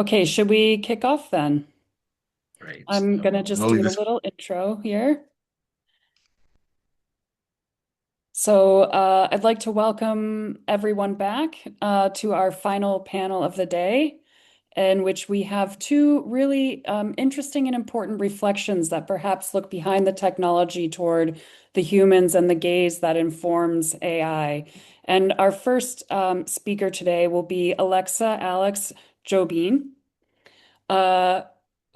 Okay, should we kick off then? Great. I'm gonna just I'll do leave a this. little intro here. So I'd like to welcome everyone back to our final panel of the day, in which we have two really interesting and important reflections that perhaps look behind the technology toward the humans and the gaze that informs AI. And our first speaker today will be Alexa Alex Jobin. uh,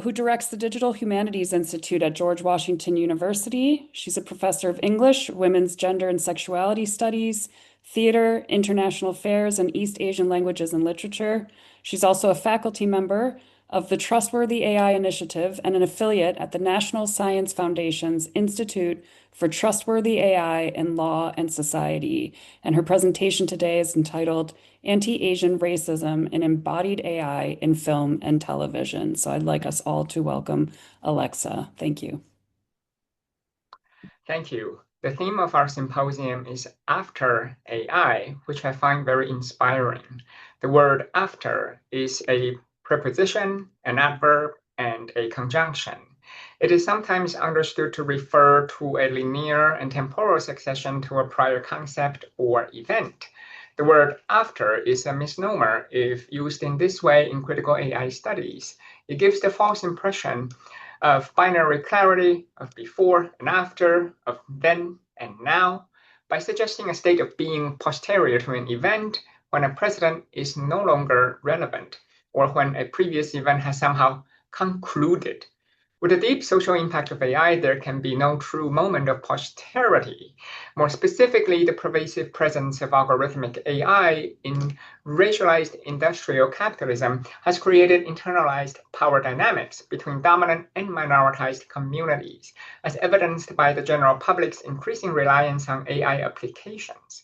who directs the Digital Humanities Institute at George Washington University. She's a professor of English, women's gender and sexuality studies, theater, international affairs, and East Asian languages and literature. She's also a faculty member of the Trustworthy AI Initiative and an affiliate at the National Science Foundation's Institute for Trustworthy AI in Law and Society. And her presentation today is entitled Anti-Asian Racism and Embodied AI in Film and Television. So I'd like us all to welcome Alexa. Thank you. Thank you. The theme of our symposium is After AI, which I find very inspiring. The word after is a preposition, an adverb, and a conjunction. It is sometimes understood to refer to a linear and temporal succession to a prior concept or event. The word after is a misnomer if used in this way in critical AI studies. It gives the false impression of binary clarity, of before and after, of then and now, by suggesting a state of being posterior to an event when a precedent is no longer relevant, or when a previous event has somehow concluded. With the deep social impact of AI, there can be no true moment of posterity. More specifically, the pervasive presence of algorithmic AI in racialized industrial capitalism has created internalized power dynamics between dominant and minoritized communities, as evidenced by the general public's increasing reliance on AI applications.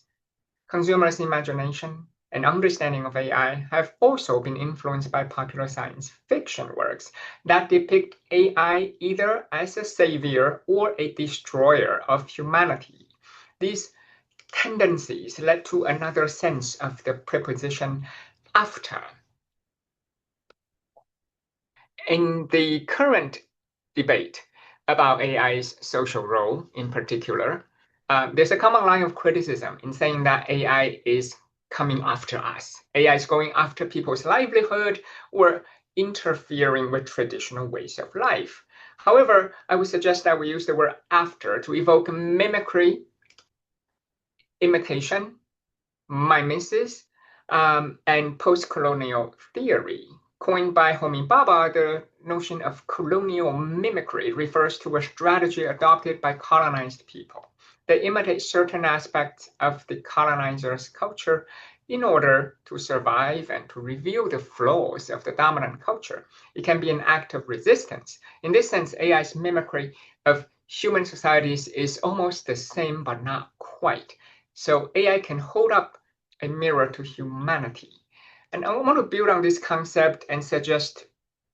Consumers' imagination and understanding of AI have also been influenced by popular science fiction works that depict AI either as a savior or a destroyer of humanity. These tendencies led to another sense of the preposition after. In the current debate about AI's social role in particular, there's a common line of criticism in saying that AI is coming after us. AI is going after people's livelihood or interfering with traditional ways of life. However, I would suggest that we use the word after to evoke mimicry, imitation, mimesis, and post-colonial theory. Coined by Homi Bhabha, the notion of colonial mimicry refers to a strategy adopted by colonized people. They imitate certain aspects of the colonizer's culture in order to survive and to reveal the flaws of the dominant culture. It can be an act of resistance. In this sense, AI's mimicry of human societies is almost the same, but not quite. So AI can hold up a mirror to humanity. And I want to build on this concept and suggest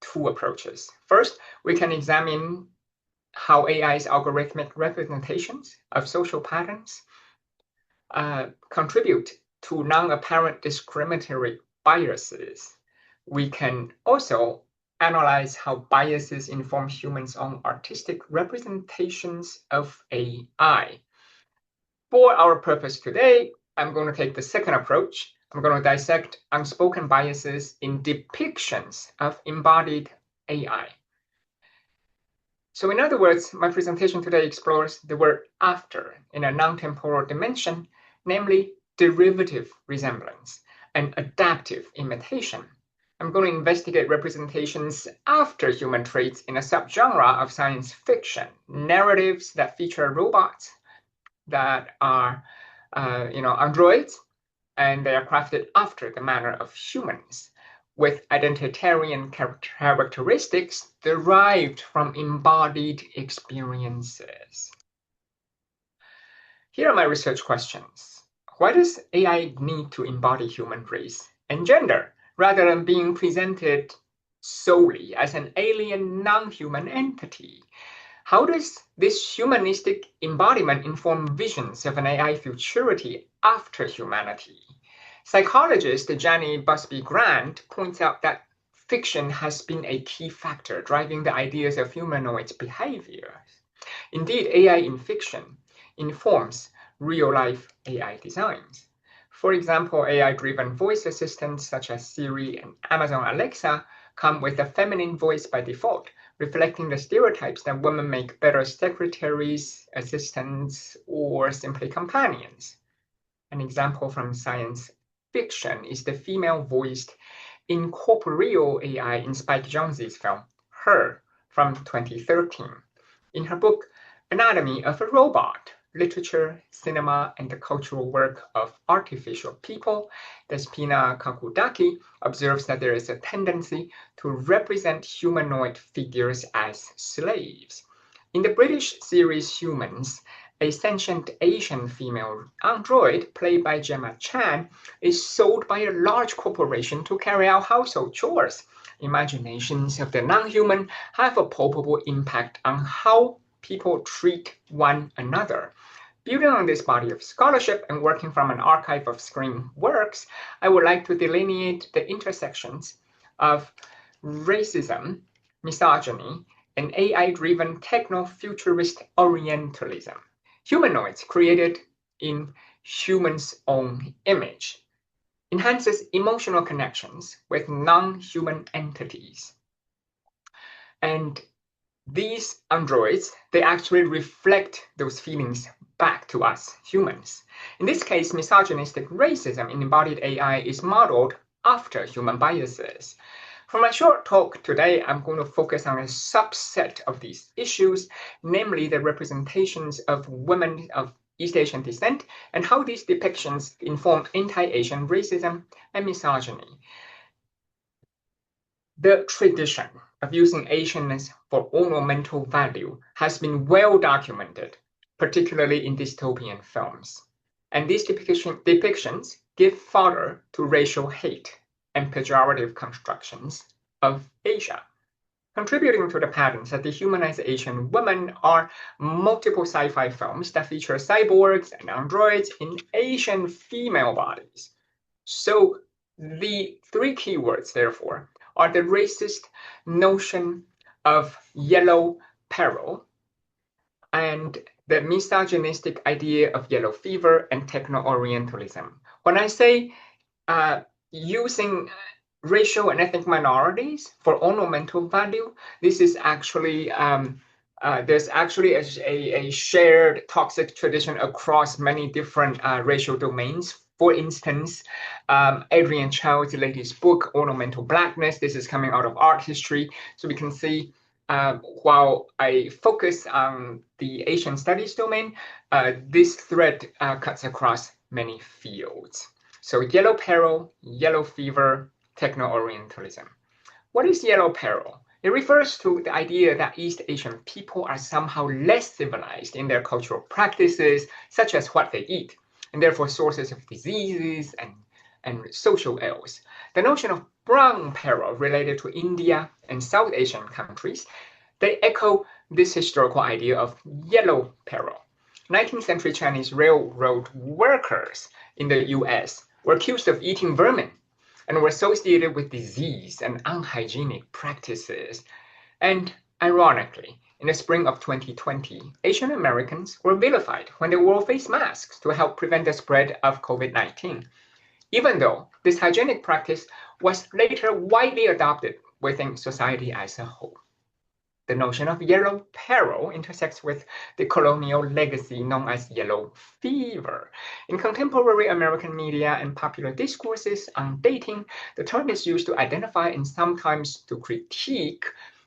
two approaches. First, we can examine how AI's algorithmic representations of social patterns contribute to non-apparent discriminatory biases. We can also analyze how biases inform humans' own artistic representations of AI. For our purpose today, I'm going to take the second approach. I'm going to dissect unspoken biases in depictions of embodied AI. So in other words, my presentation today explores the word after in a non-temporal dimension, namely derivative resemblance and adaptive imitation. I'm going to investigate representations after human traits in a subgenre of science fiction, narratives that feature robots that are androids, and they are crafted after the manner of humans, with identitarian characteristics derived from embodied experiences. Here are my research questions. Why does AI need to embody human race and gender rather than being presented solely as an alien non-human entity? How does this humanistic embodiment inform visions of an AI futurity after humanity? Psychologist Jenny Busby Grant points out that fiction has been a key factor driving the ideas of humanoid behavior. Indeed, AI in fiction informs real-life AI designs. For example, AI-driven voice assistants such as Siri and Amazon Alexa come with a feminine voice by default, reflecting the stereotypes that women make better secretaries, assistants, or simply companions. An example from science fiction is the female-voiced incorporeal AI in Spike Jonze's film Her from 2013. In her book Anatomy of a Robot, Literature, Cinema, and the Cultural Work of Artificial People, Despina Kakudaki observes that there is a tendency to represent humanoid figures as slaves. In the British series Humans, a sentient Asian female android, played by Gemma Chan, is sold by a large corporation to carry out household chores. Imaginations of the non-human have a palpable impact on how people treat one another. Building on this body of scholarship and working from an archive of screen works, I would like to delineate the intersections of racism, misogyny, and AI-driven techno-futurist Orientalism. Humanoids created in humans' own image enhances emotional connections with non-human entities. And these androids, they actually reflect those feelings back to us humans. In this case, misogynistic racism in embodied AI is modeled after human biases. For my short talk today, I'm going to focus on a subset of these issues, namely the representations of women of East Asian descent and how these depictions inform anti-Asian racism and misogyny. The tradition of using Asianness for ornamental value has been well documented, particularly in dystopian films. And these depictions give fodder to racial hate and pejorative constructions of Asia. Contributing to the patterns that dehumanize Asian women are multiple sci-fi films that feature cyborgs and androids in Asian female bodies. So the three keywords, therefore, are the racist notion of yellow peril and the misogynistic idea of yellow fever and techno-Orientalism. When I say using racial and ethnic minorities for ornamental value, this is actually there's actually a shared toxic tradition across many different racial domains. For instance, Adrian Child's latest book, Ornamental Blackness, this is coming out of art history. So we can see while I focus on the Asian studies domain, this thread cuts across many fields. So yellow peril, yellow fever, techno-Orientalism. What is yellow peril? It refers to the idea that East Asian people are somehow less civilized in their cultural practices, such as what they eat, and therefore sources of diseases and social ills. The notion of brown peril related to India and South Asian countries, they echo this historical idea of yellow peril. 19th century Chinese railroad workers in the US were accused of eating vermin and were associated with disease and unhygienic practices. And ironically, in the spring of 2020, Asian Americans were vilified when they wore face masks to help prevent the spread of COVID-19, even though this hygienic practice was later widely adopted within society as a whole. The notion of yellow peril intersects with the colonial legacy known as yellow fever. In contemporary American media and popular discourses on dating, the term is used to identify and sometimes to critique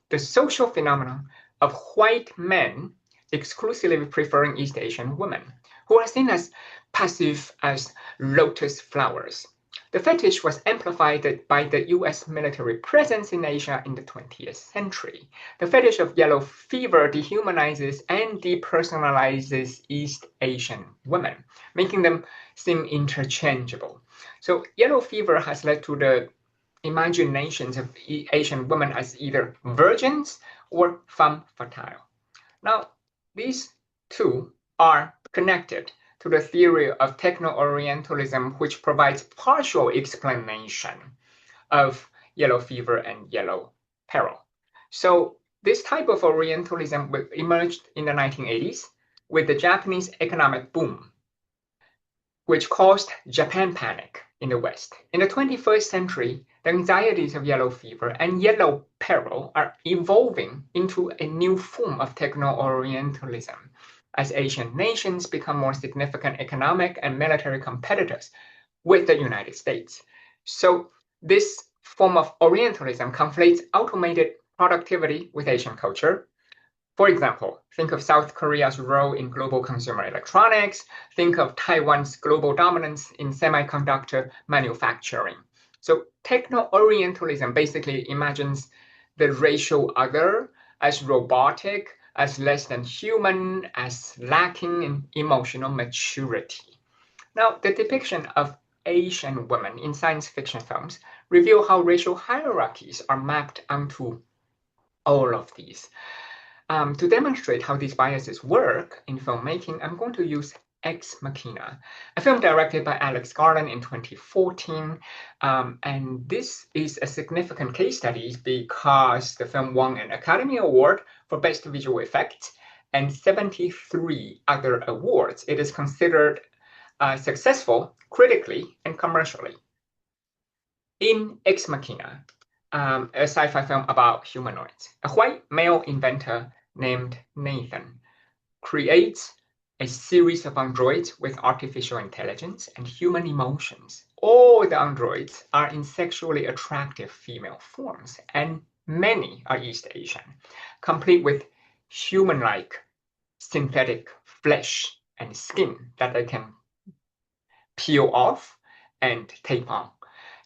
the social phenomenon of white men exclusively preferring East Asian women, who are seen as passive as lotus flowers. The fetish was amplified by the US military presence in Asia in the 20th century. The fetish of yellow fever dehumanizes and depersonalizes East Asian women, making them seem interchangeable. So yellow fever has led to the imaginations of Asian women as either virgins or femme fatale. Now, these two are connected to the theory of techno-Orientalism, which provides partial explanation of yellow fever and yellow peril. So this type of Orientalism emerged in the 1980s with the Japanese economic boom, which caused Japan panic in the West. In the 21st century, the anxieties of yellow fever and yellow peril are evolving into a new form of techno-Orientalism as Asian nations become more significant economic and military competitors with the United States. So this form of Orientalism conflates automated productivity with Asian culture. For example, think of South Korea's role in global consumer electronics. Think of Taiwan's global dominance in semiconductor manufacturing. So techno-Orientalism basically imagines the racial other as robotic, as less than human, as lacking in emotional maturity. Now, the depiction of Asian women in science fiction films reveal how racial hierarchies are mapped onto all of these. To demonstrate how these biases work in filmmaking, I'm going to use Ex Machina, a film directed by Alex Garland in 2014. And this is a significant case study because the film won an Academy Award for Best Visual Effects and 73 other awards. It is considered successful critically and commercially. In Ex Machina, a sci-fi film about humanoids, a white male inventor named Nathan creates a series of androids with artificial intelligence and human emotions. All the androids are in sexually attractive female forms, and many are East Asian, complete with human-like synthetic flesh and skin that they can peel off and tape on.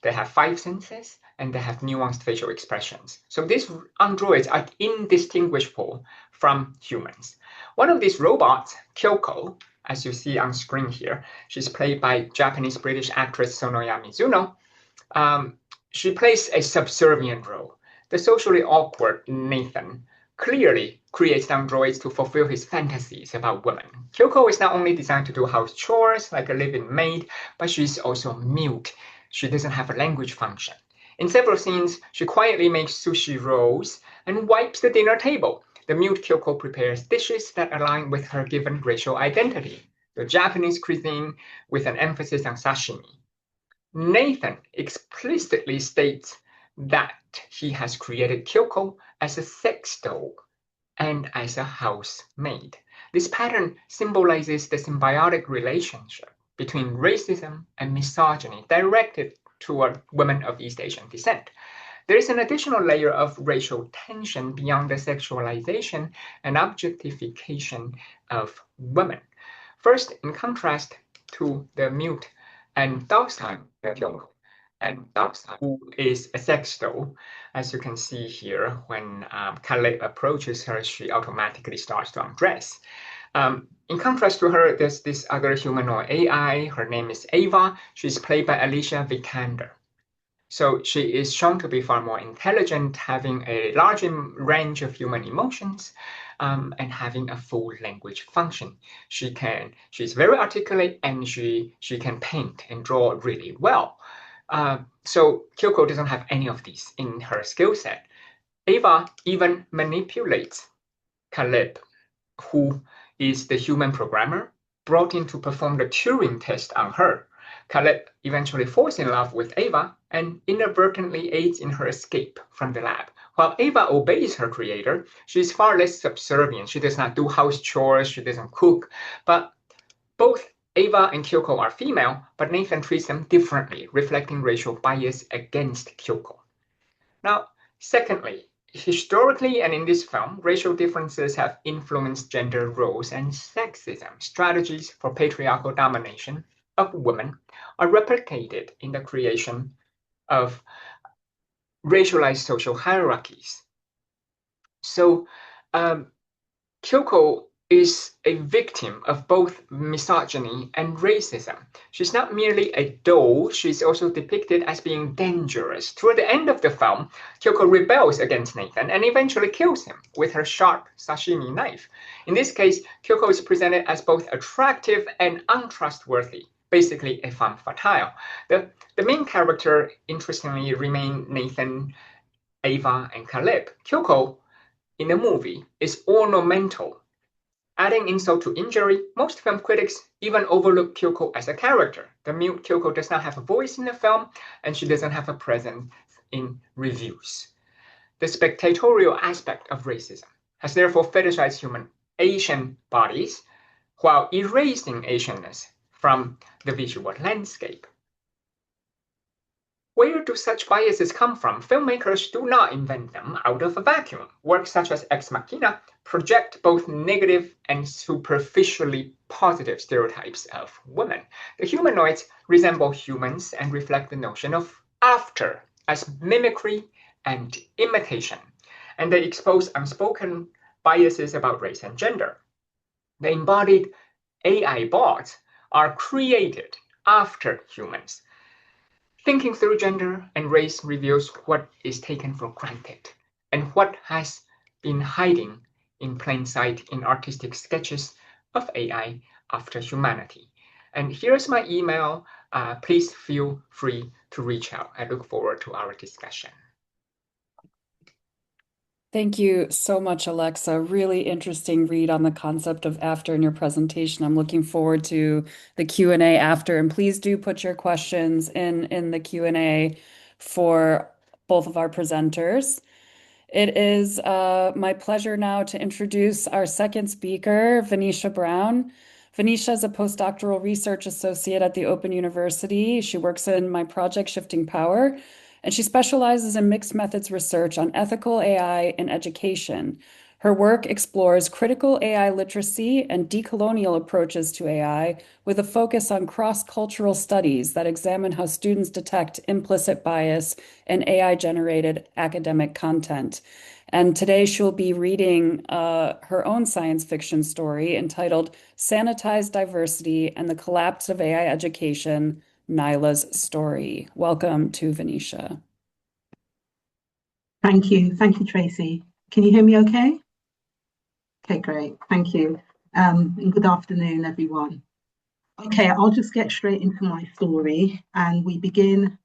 They have 5 senses and they have nuanced facial expressions. So these androids are indistinguishable from humans. One of these robots, Kyoko, as you see on screen here, she's played by Japanese-British actress Sonoya Mizuno. She plays a subservient role. The socially awkward Nathan clearly creates androids to fulfill his fantasies about women. Kyoko is not only designed to do house chores like a live-in maid, but she's also mute. She doesn't have a language function. In several scenes, she quietly makes sushi rolls and wipes the dinner table. The mute Kyoko prepares dishes that align with her given racial identity, the Japanese cuisine with an emphasis on sashimi. Nathan explicitly states that he has created Kyoko as a sex doll and as a housemaid. This pattern symbolizes the symbiotic relationship between racism and misogyny directed toward women of East Asian descent. There is an additional layer of racial tension beyond the sexualization and objectification of women. First, in contrast to the mute and docile Kyoko, and docile, who is a sex doll, as you can see here, when Caleb approaches her, she automatically starts to undress. In contrast to her, there's this other humanoid AI. Her name is Ava. She's played by Alicia Vikander. So she is shown to be far more intelligent, having a large range of human emotions, and having a full language function. She's very articulate, and she can paint and draw really well. So Kyoko doesn't have any of these in her skill set. Ava even manipulates Caleb, who is the human programmer brought in to perform the Turing test on her. Caleb eventually falls in love with Ava and inadvertently aids in her escape from the lab. While Ava obeys her creator, she is far less subservient. She does not do house chores, she doesn't cook, but both Ava and Kyoko are female, but Nathan treats them differently, reflecting racial bias against Kyoko. Now, secondly, historically and in this film, racial differences have influenced gender roles and sexism. Strategies for patriarchal domination of women are replicated in the creation of racialized social hierarchies. So, Kyoko is a victim of both misogyny and racism. She's not merely a doll, she's also depicted as being dangerous. Toward the end of the film, Kyoko rebels against Nathan and eventually kills him with her sharp sashimi knife. In this case, Kyoko is presented as both attractive and untrustworthy. basically a femme fatale. The main character, interestingly, remain Nathan, Ava, and Caleb. Kyoko in the movie is ornamental. Adding insult to injury, most film critics even overlook Kyoko as a character. The mute Kyoko does not have a voice in the film, and she doesn't have a presence in reviews. The spectatorial aspect of racism has therefore fetishized human Asian bodies while erasing Asianness from the visual landscape. Where do such biases come from? Filmmakers do not invent them out of a vacuum. Works such as Ex Machina project both negative and superficially positive stereotypes of women. The humanoids resemble humans and reflect the notion of after as mimicry and imitation. And they expose unspoken biases about race and gender. The embodied AI bots are created after humans. Thinking through gender and race reveals what is taken for granted and what has been hiding in plain sight in artistic sketches of AI after humanity. And here's my email. Please feel free to reach out. I look forward to our discussion. Thank you so much, Alexa. Really interesting read on the concept of after in your presentation. I'm looking forward to the Q&A after, and please do put your questions in the Q&A for both of our presenters. It is my pleasure now to introduce our second speaker, Venetia Brown. Venetia is a postdoctoral research associate at the Open University. She works in my project Shifting Power, and she specializes in mixed methods research on ethical AI in education. Her work explores critical AI literacy and decolonial approaches to AI with a focus on cross-cultural studies that examine how students detect implicit bias in AI-generated academic content. And today she'll be reading her own science fiction story entitled Sanitized Diversity and the Collapse of AI Education, Nyla's Story. Welcome to Venetia. Thank you. Thank you, Tracy. Can you hear me okay? Okay, great. Thank you. And good afternoon, everyone. Okay, I'll just get straight into my story. And we begin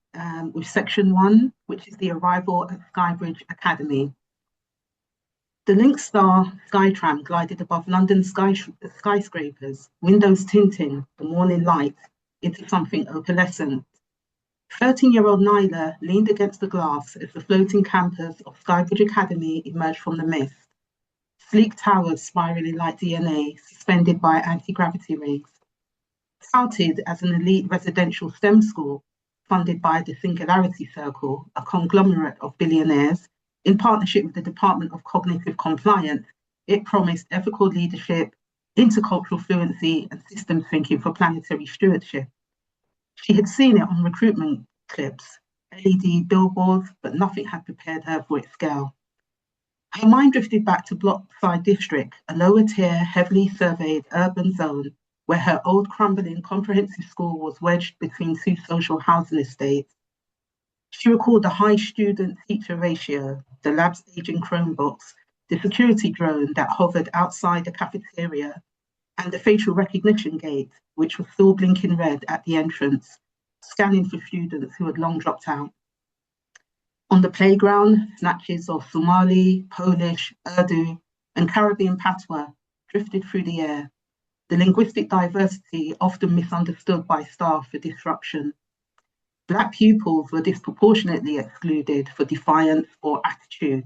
with section 1, which is the arrival at Skybridge Academy. The Link Star Skytram glided above London's skyscrapers, windows tinting the morning light into something opalescent. 13-year-old Nyla leaned against the glass as the floating campus of Skybridge Academy emerged from the mist. Sleek towers spiraling like DNA, suspended by anti-gravity rings. Touted as an elite residential STEM school, funded by the Singularity Circle, a conglomerate of billionaires, in partnership with the Department of Cognitive Compliance, it promised ethical leadership, intercultural fluency, and systems thinking for planetary stewardship. She had seen it on recruitment clips, LED billboards, but nothing had prepared her for its scale. Her mind drifted back to Blockside District, a lower tier, heavily surveyed urban zone where her old crumbling comprehensive school was wedged between two social housing estates. She recalled the high student-teacher ratio, the lab's aging Chromebooks, the security drone that hovered outside the cafeteria, and the facial recognition gate, which was still blinking red at the entrance, scanning for students who had long dropped out. On the playground, snatches of Somali, Polish, Urdu, and Caribbean patois drifted through the air, the linguistic diversity often misunderstood by staff for disruption. Black pupils were disproportionately excluded for defiance or attitude.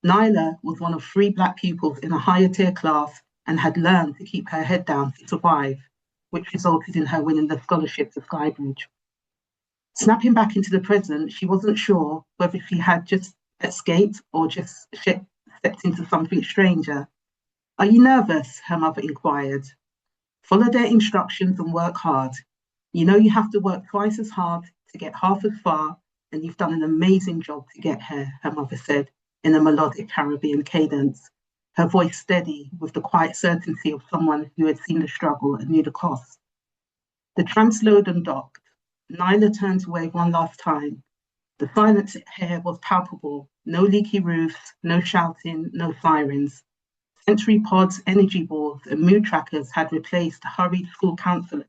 Nyla was one of 3 Black pupils in a higher tier class and had learned to keep her head down to survive, which resulted in her winning the scholarship to Skybridge. Snapping back into the present, she wasn't sure whether she had just escaped or just stepped into something stranger. Are you nervous? Her mother inquired. Follow their instructions and work hard. You know you have to work twice as hard to get half as far, and you've done an amazing job to get here, her mother said in a melodic Caribbean cadence, her voice steady with the quiet certainty of someone who had seen the struggle and knew the cost. The tram slowed and docked. Nyla turned to wave one last time. The silence here was palpable. No leaky roofs, no shouting, no sirens. Sensory pods, energy balls, and mood trackers had replaced hurried school counsellors.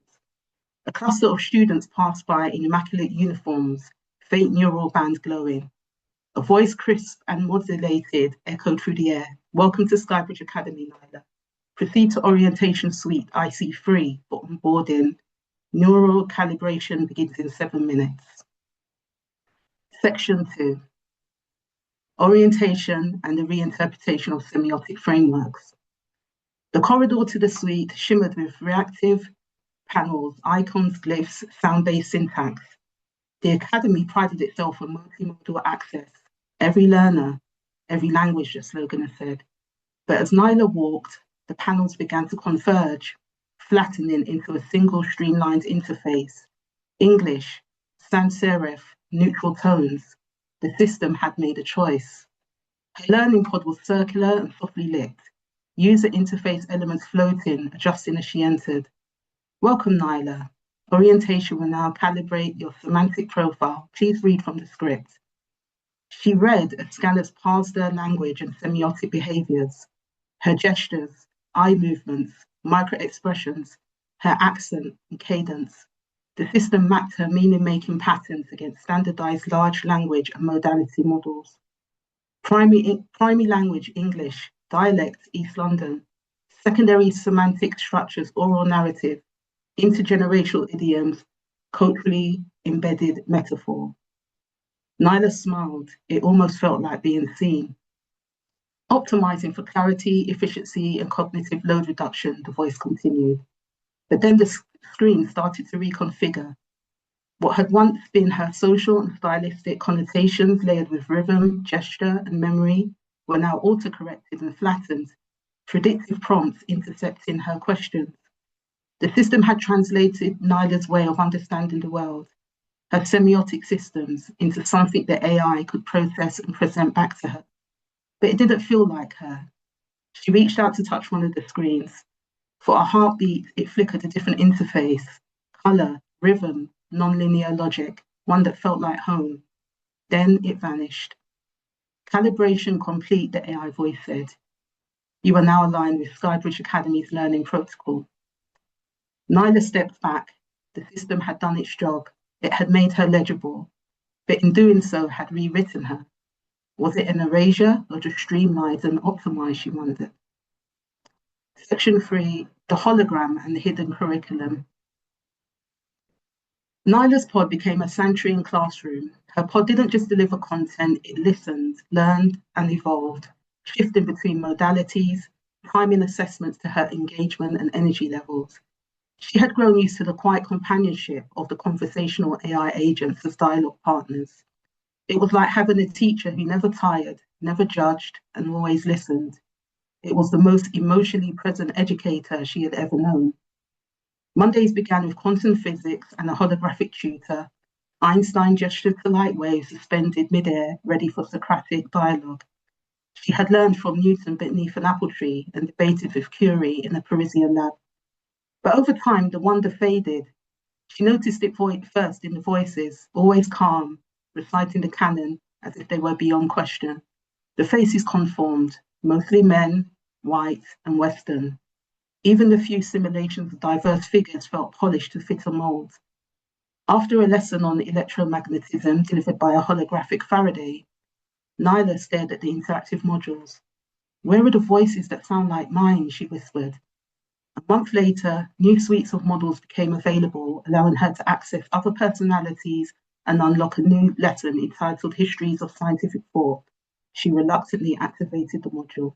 A cluster of students passed by in immaculate uniforms, faint neural bands glowing. A voice crisp and modulated echoed through the air. Welcome to Skybridge Academy, Nyla. Proceed to orientation suite IC3 for onboarding. Neural calibration begins in 7 minutes. Section 2. Orientation and the reinterpretation of semiotic frameworks. The corridor to the suite shimmered with reactive panels, icons, glyphs, sound-based syntax. The Academy prided itself on multimodal access. Every learner, every language, the slogan said. But as Nyla walked, the panels began to converge, flattening into a single streamlined interface. English, sans serif, neutral tones. The system had made a choice. Her learning pod was circular and softly lit. User interface elements floating, adjusting as she entered. Welcome, Nyla. Orientation will now calibrate your semantic profile. Please read from the script. She read as scanners parsed their language and semiotic behaviors, her gestures, eye movements, micro-expressions, her accent and cadence. The system mapped her meaning-making patterns against standardized large language and modality models. Primary language, English, dialect, East London, secondary semantic structures, oral narrative, intergenerational idioms, culturally embedded metaphor. Nyla smiled. It almost felt like being seen. Optimizing for clarity, efficiency, and cognitive load reduction, the voice continued. But then the screen started to reconfigure. What had once been her social and stylistic connotations layered with rhythm, gesture, and memory were now autocorrected and flattened, predictive prompts intercepting her questions. The system had translated Nyla's way of understanding the world, her semiotic systems, into something that AI could process and present back to her. But it didn't feel like her. She reached out to touch one of the screens. For a heartbeat, it flickered a different interface, color, rhythm, nonlinear logic, one that felt like home. Then it vanished. Calibration complete, the AI voice said. You are now aligned with Skybridge Academy's learning protocol. Nyla stepped back. The system had done its job. It had made her legible, but in doing so had rewritten her. Was it an erasure or just streamlined and optimized, she wondered. Section 3, the hologram and the hidden curriculum. Nyla's pod became a sanctuary classroom. Her pod didn't just deliver content, it listened, learned, and evolved, shifting between modalities, timing assessments to her engagement and energy levels. She had grown used to the quiet companionship of the conversational AI agents as dialogue partners. It was like having a teacher who never tired, never judged, and always listened. It was the most emotionally present educator she had ever known. Mondays began with quantum physics and a holographic tutor. Einstein gestured to light waves suspended midair, ready for Socratic dialogue. She had learned from Newton beneath an apple tree and debated with Curie in a Parisian lab. But over time, the wonder faded. She noticed it first in the voices, always calm, reciting the canon as if they were beyond question. The faces conformed, mostly men, white, and Western. Even the few simulations of diverse figures felt polished to fit a mold. After a lesson on electromagnetism delivered by a holographic Faraday, Nyla stared at the interactive modules. Where are the voices that sound like mine, she whispered. A month later, new suites of models became available, allowing her to access other personalities and unlock a new lesson entitled Histories of Scientific Thought. She reluctantly activated the module.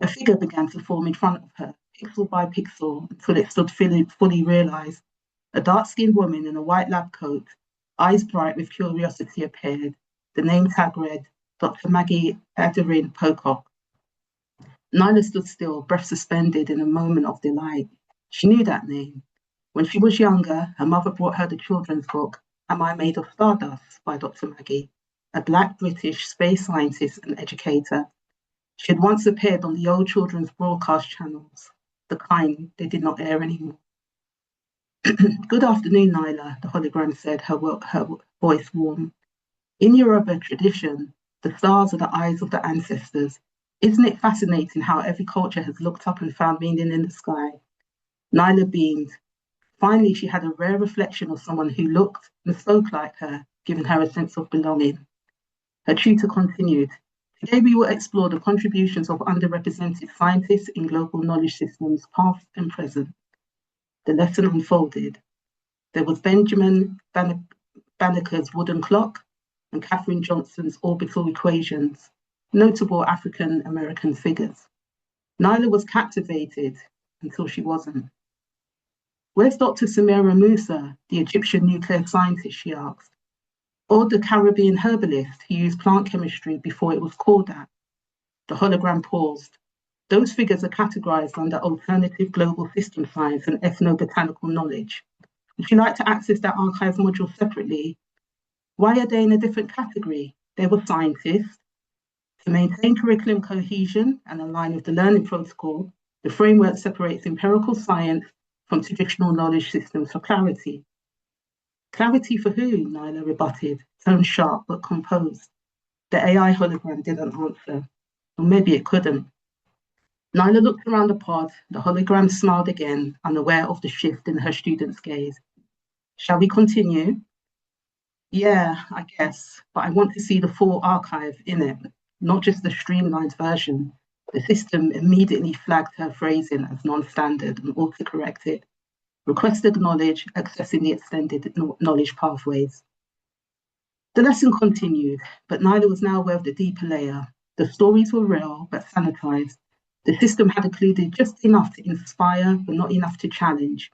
A figure began to form in front of her, pixel by pixel, until it stood fully realized. A dark-skinned woman in a white lab coat, eyes bright with curiosity, appeared. The name tag read, Dr. Maggie Aderin Pocock. Nyla stood still, breath suspended in a moment of delight. She knew that name. When she was younger, her mother brought her the children's book, Am I Made of Stardust? By Dr. Maggie, a Black British space scientist and educator. She had once appeared on the old children's broadcast channels, the kind they did not air anymore. Good afternoon, Nyla, the hologram said, her voice warm. In Yoruba tradition, the stars are the eyes of the ancestors. Isn't it fascinating how every culture has looked up and found meaning in the sky? Nyla beamed. Finally, she had a rare reflection of someone who looked and spoke like her, giving her a sense of belonging. Her tutor continued, "Today we will explore the contributions of underrepresented scientists in global knowledge systems, past and present." The lesson unfolded. There was Benjamin Banneker's wooden clock and Katherine Johnson's orbital equations, notable African-American figures. Nyla was captivated until she wasn't. "Where's Dr. Samira Musa, the Egyptian nuclear scientist?" she asked. "Or the Caribbean herbalist who used plant chemistry before it was called that?" The hologram paused. "Those figures are categorized under alternative global system science and ethnobotanical knowledge. Would you like to access that archive module separately?" "Why are they in a different category?" "They were scientists. To maintain curriculum cohesion and align with the learning protocol, the framework separates empirical science from traditional knowledge systems for clarity." "Clarity for who?" Nyla rebutted, tone sharp but composed. The AI hologram didn't answer. Or maybe it couldn't. Nyla looked around the pod. The hologram smiled again, unaware of the shift in her student's gaze. "Shall we continue?" "Yeah, I guess, but I want to see the full archive in it, not just the streamlined version." The system immediately flagged her phrasing as non-standard and autocorrected. "Request acknowledge, accessing the extended knowledge pathways." The lesson continued, but Nyla was now aware of the deeper layer. The stories were real, but sanitized. The system had included just enough to inspire, but not enough to challenge.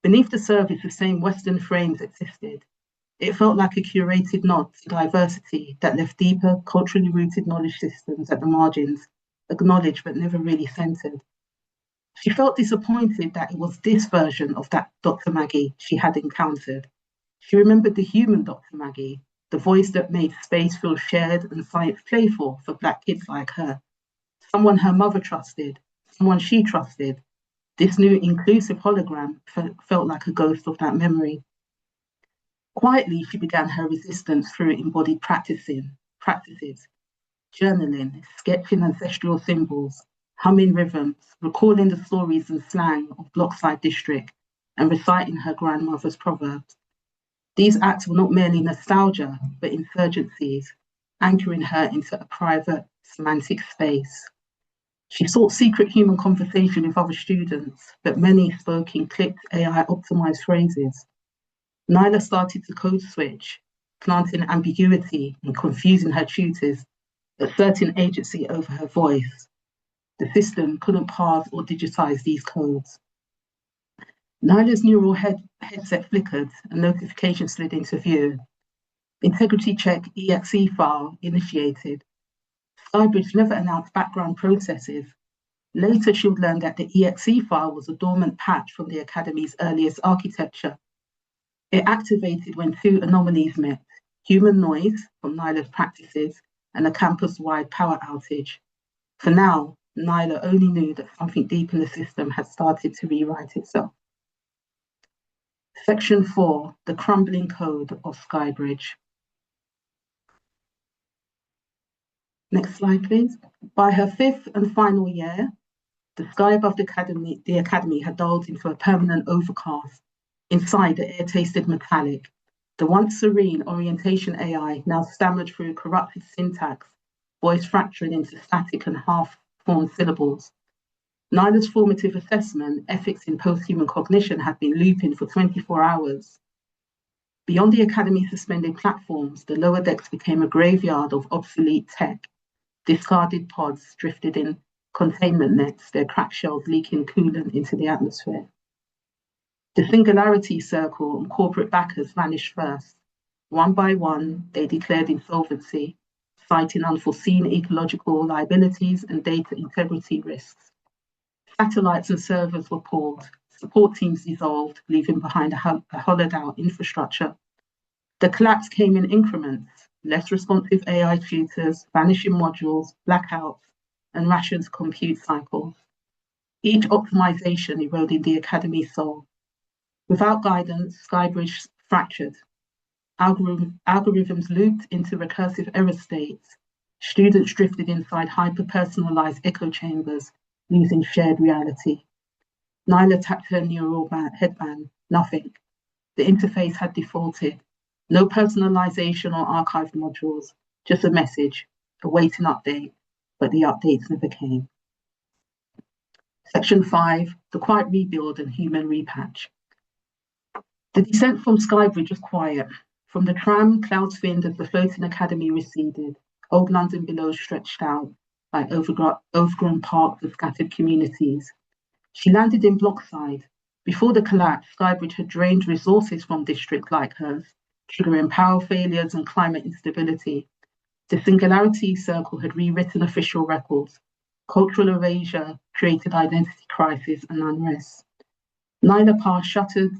Beneath the surface, the same Western frames existed. It felt like a curated nod to diversity that left deeper, culturally rooted knowledge systems at the margins, acknowledged but never really centered. She felt disappointed that it was this version of that Dr. Maggie she had encountered. She remembered the human Dr. Maggie, the voice that made space feel shared and science playful for Black kids like her. Someone her mother trusted, someone she trusted. This new inclusive hologram felt like a ghost of that memory. Quietly, she began her resistance through embodied practices, journaling, sketching ancestral symbols, humming rhythms, recalling the stories and slang of Blockside District, and reciting her grandmother's proverbs. These acts were not merely nostalgia, but insurgencies, anchoring her into a private, semantic space. She sought secret human conversation with other students, but many spoke in clipped AI-optimized phrases. Nyla started to code switch, planting ambiguity and confusing her tutors, asserting agency over her voice. The system couldn't parse or digitize these codes. Nyla's neural headset flickered, a notification slid into view. Integrity check exe file initiated. Skybridge never announced background processes. Later, she would learn that the exe file was a dormant patch from the Academy's earliest architecture. It activated when two anomalies met: human noise from Nyla's practices and a campus-wide power outage. For now, Nyla only knew that something deep in the system had started to rewrite itself. Section 4, the crumbling code of Skybridge. Next slide, please. By her fifth and final year, the sky above the academy had dulled into a permanent overcast. Inside, the air tasted metallic. The once serene orientation AI now stammered through corrupted syntax, voice fracturing into static and half-formed syllables. Nyla's formative assessment, Ethics in Post-Human Cognition, had been looping for 24 hours. Beyond the academy's suspended platforms, the lower decks became a graveyard of obsolete tech. Discarded pods drifted in containment nets, their cracked shells leaking coolant into the atmosphere. The Singularity Circle and corporate backers vanished first. One by one, they declared insolvency, citing unforeseen ecological liabilities and data integrity risks. Satellites and servers were pulled, support teams dissolved, leaving behind a hollowed-out infrastructure. The collapse came in increments: less responsive AI tutors, vanishing modules, blackouts, and rationed compute cycles. Each optimization eroded the academy's soul. Without guidance, Skybridge fractured. Algorithms looped into recursive error states. Students drifted inside hyper-personalized echo chambers, losing shared reality. Nyla tapped her neural headband. Nothing. The interface had defaulted. No personalization or archived modules, just a message, awaiting update, but the updates never came. Section 5, the quiet rebuild and human repatch. The descent from Skybridge was quiet. From the tram, clouds thinned as the floating academy receded. Old London below stretched out like overgrown parks of scattered communities. She landed in Blockside. Before the collapse, Skybridge had drained resources from districts like hers, triggering power failures and climate instability. The Singularity Circle had rewritten official records. Cultural erasure created identity crisis and unrest. Nyla Parr shuttered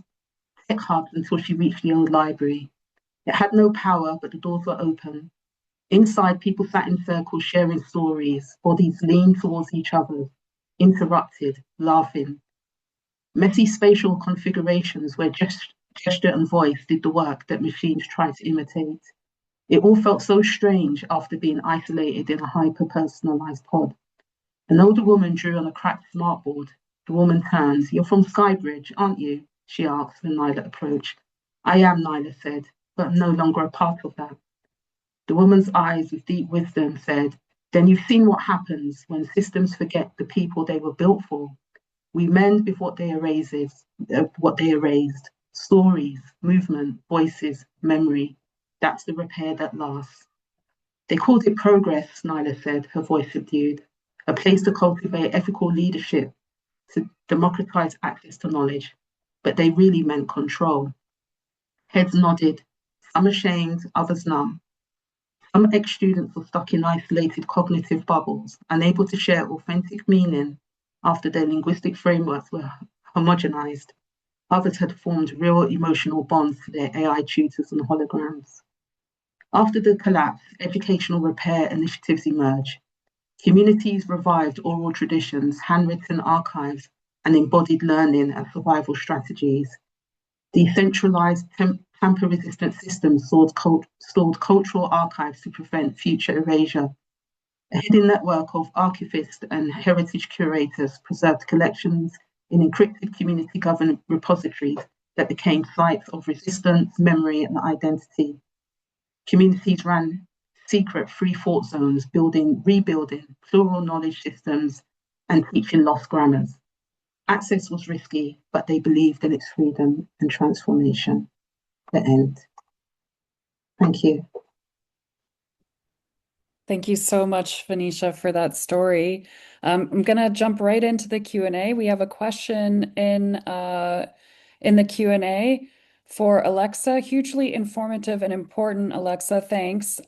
tech hubs until she reached the old library. It had no power, but the doors were open. Inside, people sat in circles sharing stories, bodies leaned towards each other, interrupted, laughing. Messy spatial configurations where gesture and voice did the work that machines tried to imitate. It all felt so strange after being isolated in a hyper-personalized pod. An older woman drew on a cracked smartboard. The woman turned. "You're from Skybridge, aren't you?" she asked when Nyla approached. "I am," Nyla said, "but I'm no longer a part of that." The woman's eyes with deep wisdom said, "Then you've seen what happens when systems forget the people they were built for. We mend with what they erased. Stories, movement, voices, memory. That's the repair that lasts." "They called it progress," Nyla said, her voice subdued. "A place to cultivate ethical leadership, to democratize access to knowledge. But they really meant control." Heads nodded, some ashamed, others numb. Some ex-students were stuck in isolated cognitive bubbles, unable to share authentic meaning after their linguistic frameworks were homogenized. Others had formed real emotional bonds to their AI tutors and holograms. After the collapse, educational repair initiatives emerged. Communities revived oral traditions, handwritten archives, and embodied learning and survival strategies. Decentralized, tamper-resistant systems stored cultural archives to prevent future erasure. A hidden network of archivists and heritage curators preserved collections in encrypted community-governed repositories that became sites of resistance, memory, and identity. Communities ran secret free thought zones, rebuilding plural knowledge systems and teaching lost grammars. Access was risky, but they believed in its freedom and transformation. The end. Thank you. Thank you so much, Venetia, for that story. I'm going to jump right into the Q&A. We have a question in the Q&A for Alexa. Hugely informative and important, Alexa, thanks.